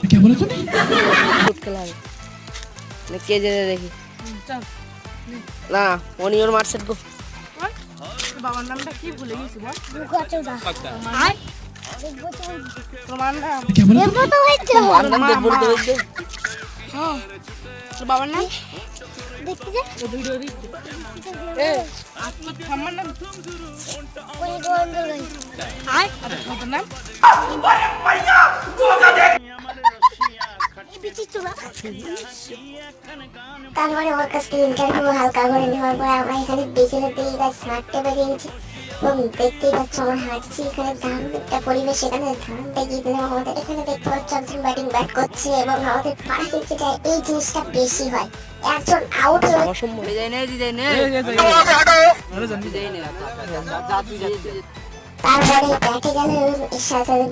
क्या बोला तूने? ফুট খেলা হবে কে যেতে দেখি না ওনি ওর মার সেট গো বাবার নামটা কি ভুলে গেছি বল क्या बोला तूने? মার নাম দেখবো তো হইছে তোর বাবার নাম দেখতে দে ও ভিডিও দিচ্ছে আমার নাম ওই গোন্দল গাই আয় আর তোর নাম তারপরে ওর কাছ থেকে ইন্টারভিউ হালকা করে নেওয়ার পরে আমরা এখানে বিকেলের দিকে গাছ হাঁটতে বেরিয়েছি এবং দেখতেই পাচ্ছ আমরা হাঁটছি এখানে দারুণ একটা পরিবেশ এখানে ধানটা গিয়ে দিলাম আমাদের এখানে দেখতে পাচ্ছ একজন ব্যাটিং করছে এবং আমাদের পাড়া ক্রিকেটে এই জিনিসটা বেশি হয় একজন আউট হলে অসম্ভব যাই না দিদাই নে দিদাই নে তারপরে ব্যাটে গেলে এর সাথে